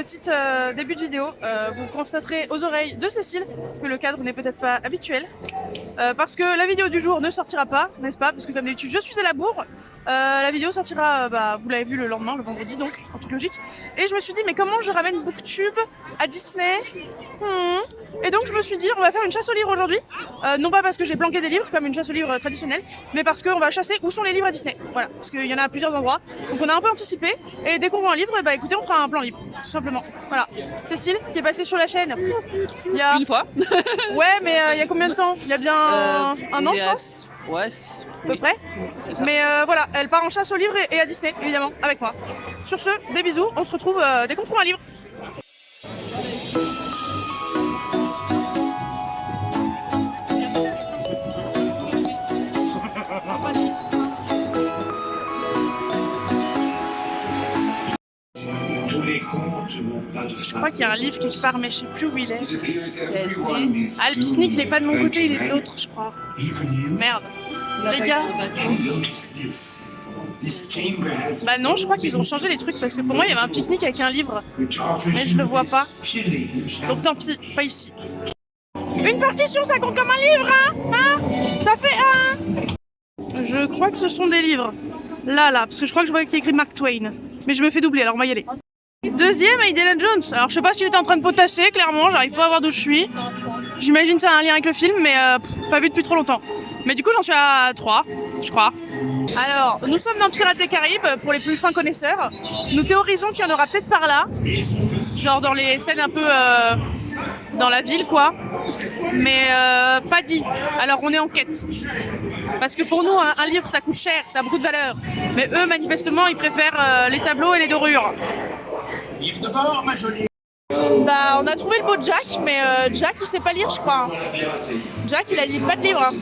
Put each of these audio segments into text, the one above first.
petit début de vidéo. Vous constaterez aux oreilles de Cécile que le cadre n'est peut-être pas habituel. Parce que la vidéo du jour ne sortira pas, n'est-ce pas? Parce que comme d'habitude, je suis à la bourre. La vidéo sortira, vous l'avez vu le lendemain, le vendredi donc, en toute logique. Et je me suis dit, mais comment je ramène Booktube à Disney? Et donc je me suis dit, on va faire une chasse aux livres aujourd'hui. Non pas parce que j'ai planqué des livres, comme une chasse aux livres traditionnelle, mais parce qu'on va chasser où sont les livres à Disney. Voilà, parce qu'il y en a à plusieurs endroits. Donc on a un peu anticipé, et dès qu'on voit un livre, et écoutez, on fera un plan livre, tout simplement. Voilà. Cécile, qui est passée sur la chaîne, il y a... Une fois. Ouais, mais il y a combien de temps? Il y a bien un an, je pense. Ouais, à peu près. Mais voilà, elle part en chasse aux livres et à Disney, évidemment, avec moi. Sur ce, des bisous, on se retrouve dès qu'on trouve un livre. Je crois qu'il y a un livre quelque part, mais je sais plus où il est. Ah, le pique-nique, il est pas de mon côté, il est de l'autre, je crois. Merde. Les gars. Bah non, je crois qu'ils ont changé les trucs parce que pour moi il y avait un pique-nique avec un livre. Mais je le vois pas. Donc tant pis, pas ici. Une partition, ça compte comme un livre, hein? Ça fait un. Je crois que ce sont des livres. Là, parce que je crois que je vois qu'il y a écrit Mark Twain. Mais je me fais doubler, alors on va y aller. Deuxième, Indiana Jones. Alors je sais pas s'il était en train de potasser, clairement, j'arrive pas à voir d'où je suis. J'imagine ça a un lien avec le film, mais pas vu depuis trop longtemps. Mais du coup j'en suis à 3, je crois. Alors, nous sommes dans Pirates des Caraïbes, pour les plus fins connaisseurs. Nous théorisons qu'il y en aura peut-être par là. Genre dans les scènes un peu dans la ville, quoi. Mais pas dit. Alors on est en quête. Parce que pour nous, un livre ça coûte cher, ça a beaucoup de valeur. Mais eux, manifestement, ils préfèrent les tableaux et les dorures. Livre de bord, ma jolie. Bah, on a trouvé le beau Jack, mais Jack il sait pas lire, je crois. Jack il a lu pas de livre.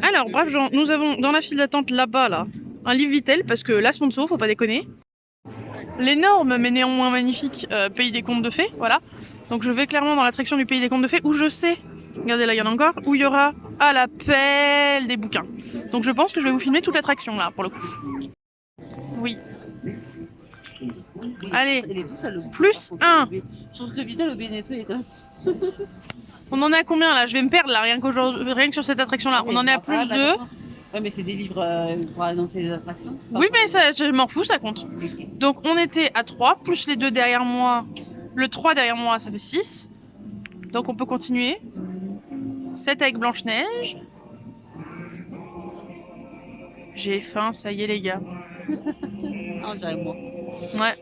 Alors, bref gens, nous avons dans la file d'attente là-bas, un livre Vitel, parce que la sponsor, faut pas déconner. L'énorme, mais néanmoins magnifique Pays des Contes de Fées, voilà. Donc je vais clairement dans l'attraction du Pays des Contes de Fées, où je sais, regardez là, il y en a encore, où il y aura à la pelle des bouquins. Donc je pense que je vais vous filmer toute l'attraction, là, pour le coup. Oui. Allez, plus 1. Je trouve que Vitel au Bénéto est quand même... On en est à combien là? Je vais me perdre là, rien que sur cette attraction là. On en est à plus de... Ouais, mais c'est des livres pour annoncer les attractions. Oui, mais ça, je m'en fous, ça compte. Donc on était à 3, plus les 2 derrière moi. Le 3 derrière moi, ça fait 6. Donc on peut continuer. 7 avec Blanche-Neige. J'ai faim, ça y est les gars. Ah, on dirait moi. Ouais.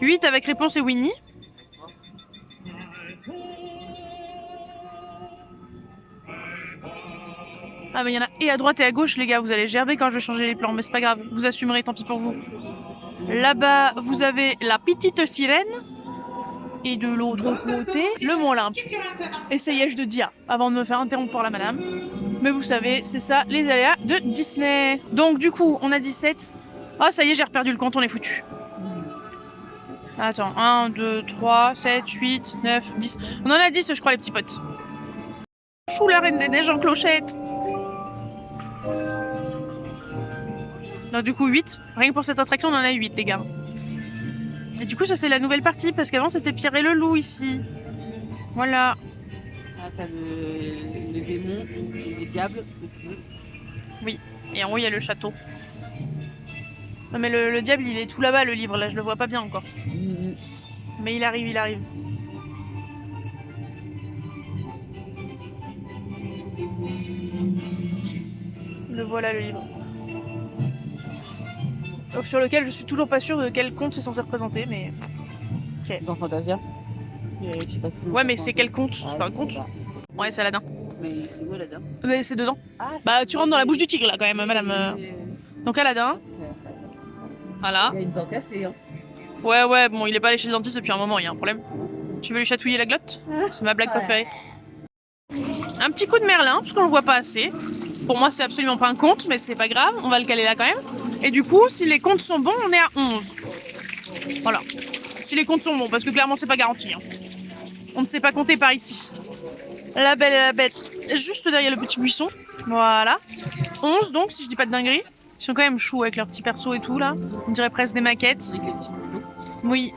8 avec Réponse et Winnie. Ah mais il y en a et à droite et à gauche les gars, vous allez gerber quand je vais changer les plans, mais c'est pas grave, vous assumerez, tant pis pour vous. Là-bas, vous avez la petite sirène. Et de l'autre côté, le Mont Olympe. Essayais-je de dire avant de me faire interrompre par la madame. Mais vous savez, c'est ça, les aléas de Disney. Donc du coup, on a 17. Oh ça y est, j'ai reperdu le compte, on est foutu. Attends, 1, 2, 3, 7, 8, 9, 10. On en a 10 je crois les petits potes. Chou la Reine des Neiges en clochette. Donc du coup 8. Rien que pour cette attraction, on en a 8 les gars. Et du coup ça c'est la nouvelle partie, parce qu'avant c'était Pierre et le Loup ici. Voilà. Ah, t'as le démon, le diable, le feu. Oui, et en haut il y a le château. Non mais le diable il est tout là-bas le livre, là je le vois pas bien encore. Mais il arrive, il arrive. Le voilà le livre. Donc, sur lequel je suis toujours pas sûre de quel conte c'est censé représenter, mais... Ok. Dans Fantasia. Je sais pas si ouais mais c'est quel conte? C'est pas un conte? Ouais c'est Aladdin. Mais c'est où Aladdin? Mais c'est dedans. Ah, bah tu rentres dans la bouche du tigre là quand même madame. Donc Aladdin. Voilà. Il y a une dent cassée. Hein. Ouais bon il est pas allé chez le dentiste depuis un moment, il y a un problème. Tu veux lui chatouiller la glotte? C'est ma blague préférée. Un petit coup de Merlin, parce qu'on le voit pas assez. Pour moi c'est absolument pas un conte, mais c'est pas grave, on va le caler là quand même. Et du coup, si les comptes sont bons, on est à 11. Voilà. Si les comptes sont bons, parce que clairement c'est pas garanti. Hein. On ne sait pas compter par ici. La Belle et la Bête, juste derrière le petit buisson. Voilà. 11 donc, si je dis pas de dinguerie. Ils sont quand même choux avec leurs petits persos et tout là. On dirait presque des maquettes. Oui.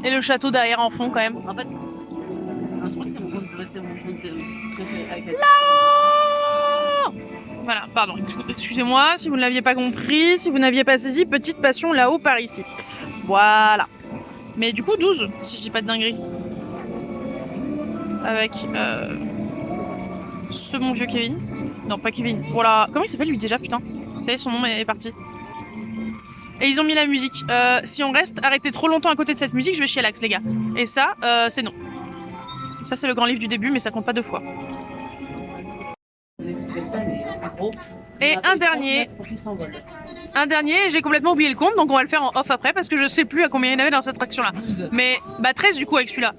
Et le château derrière en fond quand même. En fait, je crois que c'est mon conte préféré avec la Là-haut. Voilà, pardon, excusez-moi si vous ne l'aviez pas compris, si vous n'aviez pas saisi, petite passion là-haut par ici. Voilà. Mais du coup 12, si je dis pas de dinguerie. Avec ce bon vieux Kevin. Non, pas Kevin. Voilà. Comment il s'appelle lui déjà, putain? Vous savez, son nom est parti. Et ils ont mis la musique. Si on reste arrêté trop longtemps à côté de cette musique, je vais chier l'axe, les gars. Et ça, c'est non. Ça, c'est le grand livre du début, mais ça compte pas 2 fois. Et un dernier. Un dernier, j'ai complètement oublié le compte, donc on va le faire en off après, parce que je sais plus à combien il y en avait dans cette attraction-là. Mais, bah 13 du coup avec celui-là.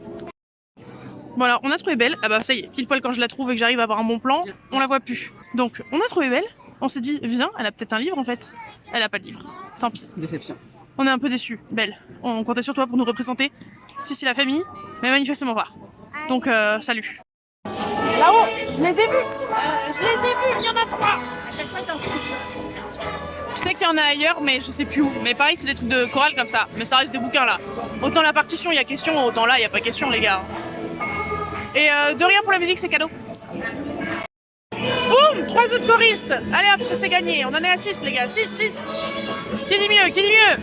Voilà, on a trouvé Belle. Ah bah ça y est, pile poil quand je la trouve et que j'arrive à avoir un bon plan, on la voit plus. Donc, on a trouvé Belle. On s'est dit, viens, elle a peut-être un livre en fait. Elle a pas de livre. Tant pis. Déception. On est un peu déçus. Belle, on comptait sur toi pour nous représenter. Si c'est la famille, mais manifestement pas. Donc, salut. Là-haut, je les ai vus. Je les ai vus, il y en a 3. À chaque fois, je sais qu'il y en a ailleurs, mais je sais plus où. Mais pareil, c'est des trucs de chorale comme ça. Mais ça reste des bouquins là. Autant la partition, il y a question, autant là, il y a pas question, les gars. Et de rien pour la musique, c'est cadeau. Boum, 3 autres choristes. Allez hop, ça c'est gagné. On en est à 6, les gars. 6, 6. Qui dit mieux? Qui dit mieux?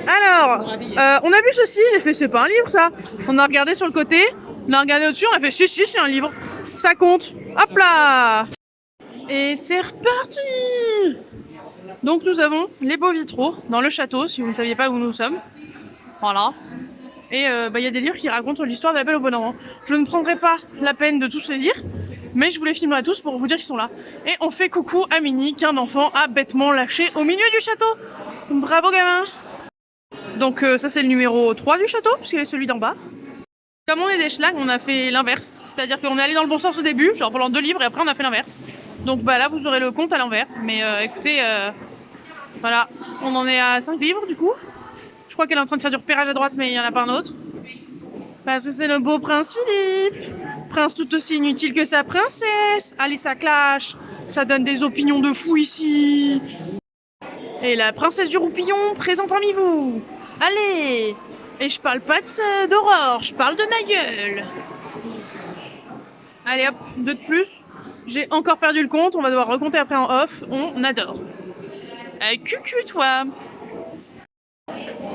Alors, on a vu ceci, j'ai fait c'est pas un livre ça. On a regardé sur le côté, on a regardé au-dessus, on a fait si c'est un livre. Ça compte. Hop là. Et c'est reparti. Donc nous avons les beaux vitraux dans le château, si vous ne saviez pas où nous sommes. Voilà. Et y a des livres qui racontent l'histoire de la Belle au Bon Enfant. Je ne prendrai pas la peine de tous les lire, mais je vous les filmerai tous pour vous dire qu'ils sont là. Et on fait coucou à Minnie, qu'un enfant a bêtement lâché au milieu du château. Bravo gamin. Donc ça c'est le numéro 3 du château, parce qu'il y avait celui d'en bas. Comme on est des schlags, on a fait l'inverse. C'est-à-dire qu'on est allé dans le bon sens au début, genre pendant 2 livres, et après on a fait l'inverse. Donc bah là vous aurez le compte à l'envers. Mais écoutez, voilà, on en est à 5 livres du coup. Je crois qu'elle est en train de faire du repérage à droite, mais il n'y en a pas un autre. Parce que c'est le beau prince Philippe. Prince tout aussi inutile que sa princesse. Allez, ça clash. Ça donne des opinions de fou ici. Et la princesse du roupillon présent parmi vous. Allez. Et je parle pas d'Aurore, je parle de ma gueule. Allez hop, 2 de plus. J'ai encore perdu le compte, on va devoir recompter après en off. On adore. Cucu toi.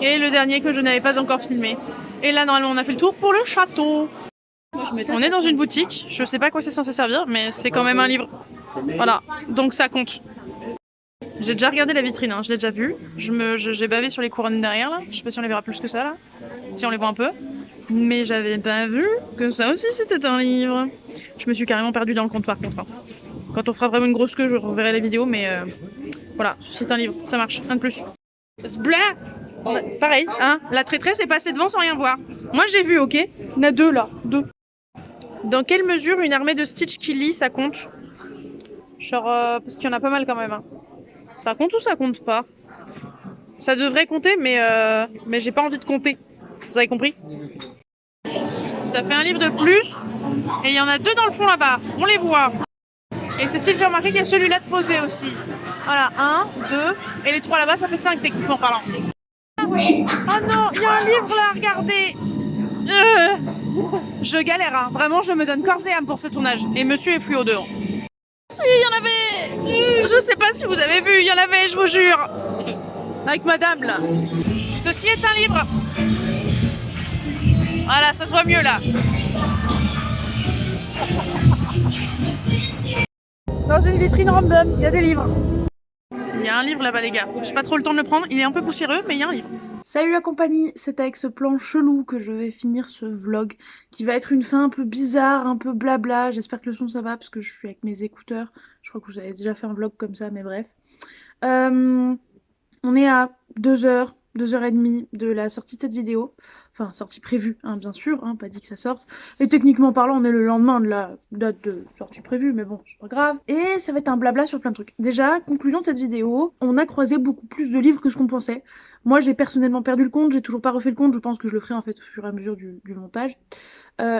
Et le dernier que je n'avais pas encore filmé. Et là normalement on a fait le tour pour le château. On est dans une boutique, je sais pas à quoi c'est censé servir, mais c'est quand même un livre. Voilà, donc ça compte. J'ai déjà regardé la vitrine, hein, je l'ai déjà vue. J'ai bavé sur les couronnes derrière, là. Je sais pas si on les verra plus que ça, là. Si on les voit un peu. Mais j'avais pas vu que ça aussi c'était un livre. Je me suis carrément perdue dans le compte par contre. Hein. Quand on fera vraiment une grosse queue, je reverrai la vidéo, mais voilà, c'est un livre, ça marche, un de plus. Blah. Pareil, hein, la traîtresse est passée devant sans rien voir. Moi j'ai vu, ok. Il y en a 2 là, 2. Dans quelle mesure une armée de Stitch qui lit, ça compte? Genre, parce qu'il y en a pas mal quand même. Hein. Ça compte ou ça compte pas? Ça devrait compter, mais j'ai pas envie de compter. Vous avez compris? Ça fait un livre de plus. Et il y en a 2 dans le fond là-bas. On les voit. Et Cécile fait remarquer qu'il y a celui-là de posé aussi. Voilà, 1, 2. Et les 3 là-bas, ça fait 5 techniquement parlant. Oh non, il y a un livre là, regardez. Je galère, hein. Vraiment, je me donne corps et âme pour ce tournage. Et monsieur est fluo dehors. Si, il y en avait. Je sais pas si vous avez vu, il y en avait, je vous jure. Avec madame là. Ceci est un livre. Voilà, ça se voit mieux là. Dans une vitrine random, il y a des livres. Il y a un livre là-bas les gars. J'ai pas trop le temps de le prendre, il est un peu poussiéreux, mais il y a un livre. Salut la compagnie, c'est avec ce plan chelou que je vais finir ce vlog qui va être une fin un peu bizarre, un peu blabla. J'espère que le son ça va parce que je suis avec mes écouteurs. Je crois que vous avez déjà fait un vlog comme ça, mais bref. On est à 2h 2h30 de la sortie de cette vidéo. Enfin, sortie prévue, hein, bien sûr, hein, pas dit que ça sorte. Et techniquement parlant, on est le lendemain de la date de sortie prévue, mais bon, c'est pas grave. Et ça va être un blabla sur plein de trucs. Déjà, conclusion de cette vidéo, on a croisé beaucoup plus de livres que ce qu'on pensait. Moi, j'ai personnellement perdu le compte, j'ai toujours pas refait le compte, je pense que je le ferai en fait au fur et à mesure du montage.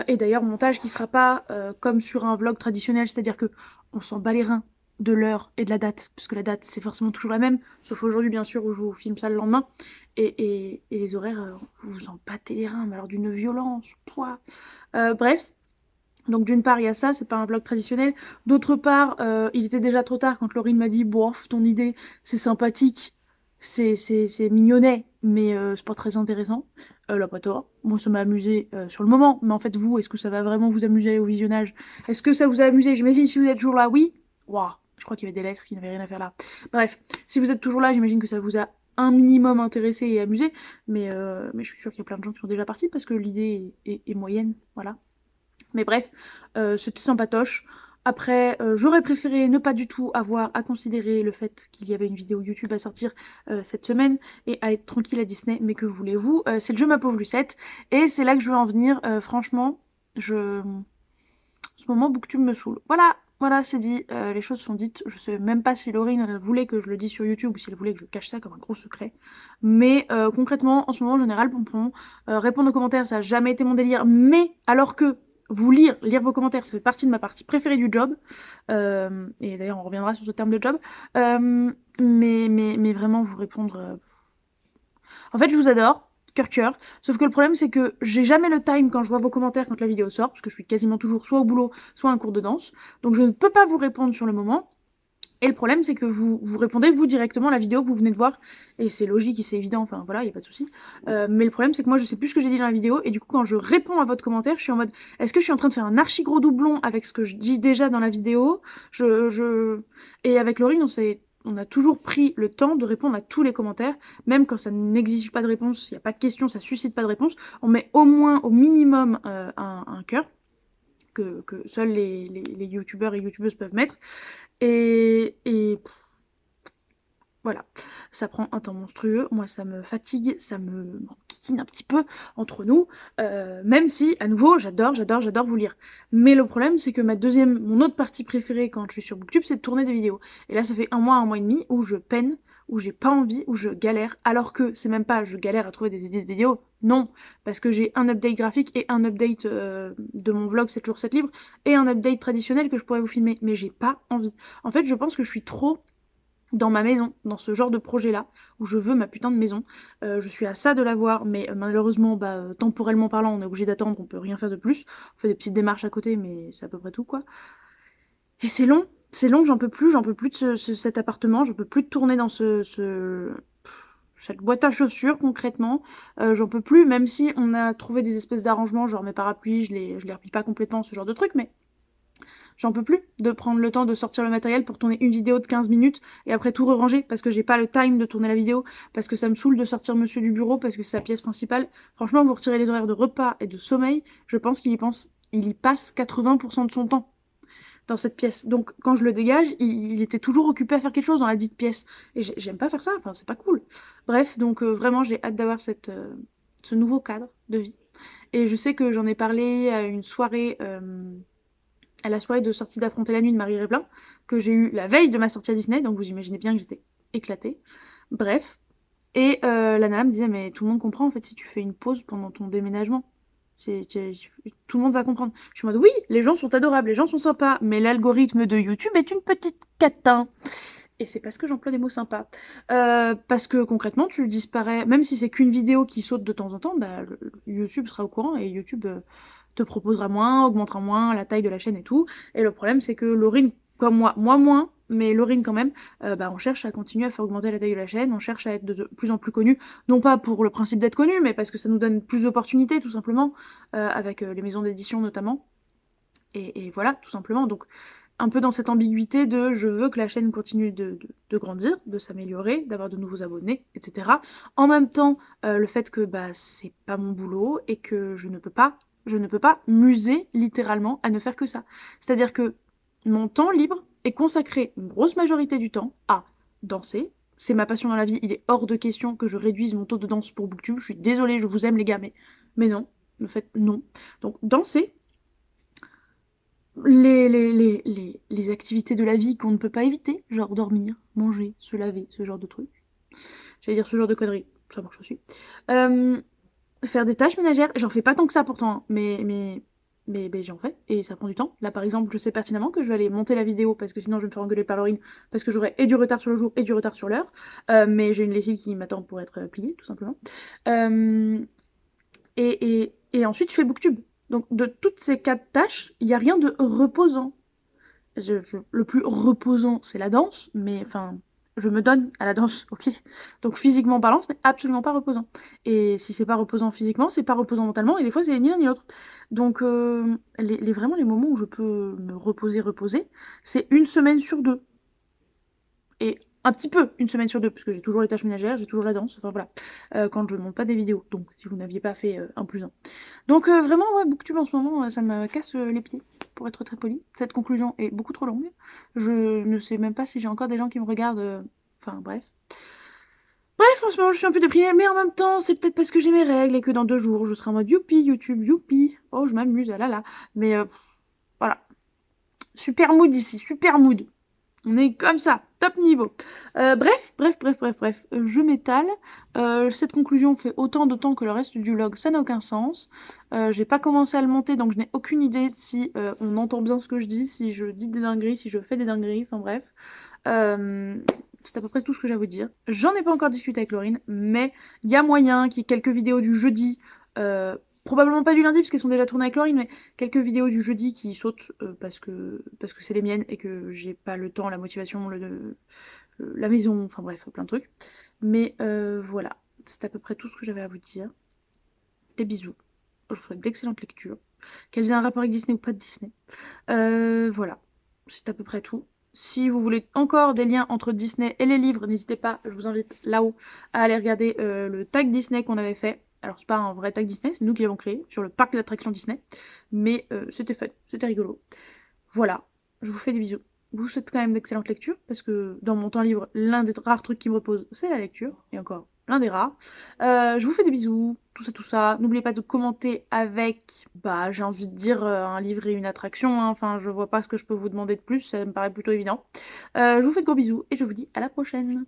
Et d'ailleurs, montage qui sera pas comme sur un vlog traditionnel, c'est-à-dire que on s'en bat les reins de l'heure et de la date, parce que la date c'est forcément toujours la même, sauf aujourd'hui bien sûr où je vous filme ça le lendemain, et les horaires, vous vous en battez les reins, mais alors d'une violence, poids. Bref, donc d'une part il y a ça, c'est pas un vlog traditionnel, d'autre part il était déjà trop tard quand Laurine m'a dit bof ton idée c'est sympathique, c'est mignonnet, mais c'est pas très intéressant. Elle a pas tort, moi ça m'a amusé sur le moment, mais en fait vous, est-ce que ça va vraiment vous amuser au visionnage? Est-ce que ça vous a amusé? J'imagine si vous êtes toujours là, oui. Waouh, je crois qu'il y avait des lettres qui n'avaient rien à faire là. Bref, si vous êtes toujours là, j'imagine que ça vous a un minimum intéressé et amusé, mais je suis sûre qu'il y a plein de gens qui sont déjà partis parce que l'idée est moyenne, voilà. Mais bref, c'était sympatoche. Après, j'aurais préféré ne pas du tout avoir à considérer le fait qu'il y avait une vidéo YouTube à sortir cette semaine et à être tranquille à Disney, mais que voulez-vous, c'est le jeu Ma Pauvre Lucette, et c'est là que je veux en venir. Franchement, en ce moment, Booktube me saoule. Voilà, voilà, c'est dit, les choses sont dites. Je sais même pas si Laurine voulait que je le dise sur YouTube ou si elle voulait que je cache ça comme un gros secret. Mais concrètement, en ce moment, j'en ai ras le pompon. Répondre aux commentaires, ça a jamais été mon délire. Mais alors que vous lire vos commentaires, ça fait partie de ma partie préférée du job. Et d'ailleurs, on reviendra sur ce terme de job. Mais vraiment, vous répondre... En fait, je vous adore, cœur. Sauf que le problème, c'est que j'ai jamais le time quand je vois vos commentaires quand la vidéo sort, parce que je suis quasiment toujours soit au boulot, soit à un cours de danse. Donc je ne peux pas vous répondre sur le moment. Et le problème, c'est que vous répondez, vous, directement à la vidéo que vous venez de voir. Et c'est logique et c'est évident, enfin voilà, il a pas de souci. Mais le problème, c'est que moi, je sais plus ce que j'ai dit dans la vidéo. Et du coup, quand je réponds à votre commentaire, je suis en mode, est-ce que je suis en train de faire un archi gros doublon avec ce que je dis déjà dans la vidéo? Et avec Laurine, on a toujours pris le temps de répondre à tous les commentaires, même quand ça n'exige pas de réponse, il n'y a pas de questions, ça suscite pas de réponse. On met au moins, au minimum, un cœur. Que seuls les youtubeurs et youtubeuses peuvent mettre. Et voilà, ça prend un temps monstrueux, moi ça me fatigue, ça me m'enquiquine un petit peu entre nous, même si, à nouveau, j'adore vous lire. Mais le problème, c'est que mon autre partie préférée quand je suis sur Booktube, c'est de tourner des vidéos. Et là, ça fait un mois et demi où je peine, où j'ai pas envie, où je galère, alors que c'est même pas je galère à trouver des idées de vidéos, non, parce que j'ai un update graphique et un update de mon vlog 7 jours 7 livres, et un update traditionnel que je pourrais vous filmer, mais j'ai pas envie. En fait, je pense que je suis trop dans ma maison, dans ce genre de projet-là, où je veux ma putain de maison. Je suis à ça de l'avoir, mais malheureusement, temporellement parlant, on est obligé d'attendre, on peut rien faire de plus. On fait des petites démarches à côté, mais c'est à peu près tout, quoi. Et c'est long, j'en peux plus de cet appartement, j'en peux plus de tourner dans cette boîte à chaussures, concrètement. J'en peux plus, même si on a trouvé des espèces d'arrangements, genre mes parapluies, je les replie pas complètement, ce genre de trucs, mais... J'en peux plus de prendre le temps de sortir le matériel pour tourner une vidéo de 15 minutes et après tout ranger parce que j'ai pas le time de tourner la vidéo, parce que ça me saoule de sortir monsieur du bureau, parce que c'est sa pièce principale. Franchement, vous retirez les horaires de repas et de sommeil, je pense qu'il y passe 80% de son temps dans cette pièce. Donc quand je le dégage, il était toujours occupé à faire quelque chose dans la dite pièce. Et j'aime pas faire ça, enfin c'est pas cool. Bref, donc vraiment j'ai hâte d'avoir ce nouveau cadre de vie. Et je sais que j'en ai parlé à une soirée... à la soirée de sortie d'Affronter la nuit de Marie Réblin, que j'ai eu la veille de ma sortie à Disney, donc vous imaginez bien que j'étais éclatée. Bref. Et la nana me disait, mais tout le monde comprend en fait si tu fais une pause pendant ton déménagement. Tout le monde va comprendre. Je suis en mode, oui, les gens sont adorables, les gens sont sympas, mais l'algorithme de YouTube est une petite catin. Et c'est parce que j'emploie des mots sympas. Parce que concrètement, tu disparais, même si c'est qu'une vidéo qui saute de temps en temps, YouTube sera au courant et YouTube te proposera moins, augmentera moins la taille de la chaîne et tout. Et le problème, c'est que Laurine, comme moi moins, mais Laurine quand même, on cherche à continuer à faire augmenter la taille de la chaîne, on cherche à être de plus en plus connus, non pas pour le principe d'être connu, mais parce que ça nous donne plus d'opportunités, tout simplement, avec les maisons d'édition notamment. Et voilà, tout simplement. Donc, un peu dans cette ambiguïté de je veux que la chaîne continue de grandir, de s'améliorer, d'avoir de nouveaux abonnés, etc. En même temps, le fait que c'est pas mon boulot et que je ne peux pas m'user littéralement à ne faire que ça. C'est-à-dire que mon temps libre est consacré une grosse majorité du temps à danser, c'est ma passion dans la vie, il est hors de question que je réduise mon taux de danse pour Booktube. Je suis désolée, je vous aime les gars, mais non, en fait, non. Donc danser, les activités de la vie qu'on ne peut pas éviter, genre dormir, manger, se laver, ce genre de trucs. J'allais dire ce genre de conneries, ça marche aussi. Faire des tâches ménagères, j'en fais pas tant que ça pourtant, hein, mais j'en fais, et ça prend du temps. Là par exemple, je sais pertinemment que je vais aller monter la vidéo, parce que sinon je vais me faire engueuler par Laurine, parce que j'aurai et du retard sur le jour, et du retard sur l'heure. Mais j'ai une lessive qui m'attend pour être pliée, tout simplement. Et ensuite je fais Booktube. Donc de toutes ces 4 tâches, il n'y a rien de reposant. Le plus reposant, c'est la danse, mais enfin, je me donne à la danse, ok? Donc physiquement parlant, ce n'est absolument pas reposant. Et si c'est pas reposant physiquement, c'est pas reposant mentalement, et des fois c'est ni l'un ni l'autre. Donc vraiment les moments où je peux me reposer, c'est une semaine sur 2. Et un petit peu une semaine sur 2, parce que j'ai toujours les tâches ménagères, j'ai toujours la danse, enfin voilà. Quand je ne monte pas des vidéos, donc si vous n'aviez pas fait 1 plus 1. Donc vraiment, ouais, Booktube en ce moment, ça me casse les pieds, pour être très poli. Cette conclusion est beaucoup trop longue. Je ne sais même pas si j'ai encore des gens qui me regardent. Enfin bref. Bref, en ce moment, je suis un peu déprimée, mais en même temps, c'est peut-être parce que j'ai mes règles et que dans 2 jours, je serai en mode youpi, YouTube, youpi. Oh, je m'amuse, ah là là. Mais voilà. Super mood ici, super mood. On est comme ça, top niveau. Bref, je m'étale. Cette conclusion fait autant de temps que le reste du vlog, ça n'a aucun sens. J'ai pas commencé à le monter, donc je n'ai aucune idée si on entend bien ce que je dis, si je dis des dingueries, si je fais des dingueries, enfin bref. C'est à peu près tout ce que j'ai à vous dire. J'en ai pas encore discuté avec Laurine, mais il y a moyen qu'il y ait quelques vidéos du jeudi, probablement pas du lundi parce qu'elles sont déjà tournées avec Laurine, mais quelques vidéos du jeudi qui sautent parce que c'est les miennes et que j'ai pas le temps, la motivation, la maison, enfin bref, plein de trucs. Mais voilà, c'est à peu près tout ce que j'avais à vous dire. Des bisous. Je vous souhaite d'excellentes lectures. Qu'elles aient un rapport avec Disney ou pas de Disney. Voilà, c'est à peu près tout. Si vous voulez encore des liens entre Disney et les livres, n'hésitez pas, je vous invite là-haut à aller regarder le tag Disney qu'on avait fait. Alors c'est pas un vrai tag Disney, c'est nous qui l'avons créé sur le parc d'attractions Disney. Mais c'était fun, c'était rigolo. Voilà, je vous fais des bisous. Je vous souhaite quand même d'excellentes lectures, parce que dans mon temps libre, l'un des rares trucs qui me repose, c'est la lecture, et encore l'un des rares. Je vous fais des bisous, tout ça. N'oubliez pas de commenter avec, bah j'ai envie de dire, un livre et une attraction, hein. Enfin je vois pas ce que je peux vous demander de plus, ça me paraît plutôt évident. Je vous fais de gros bisous, et je vous dis à la prochaine.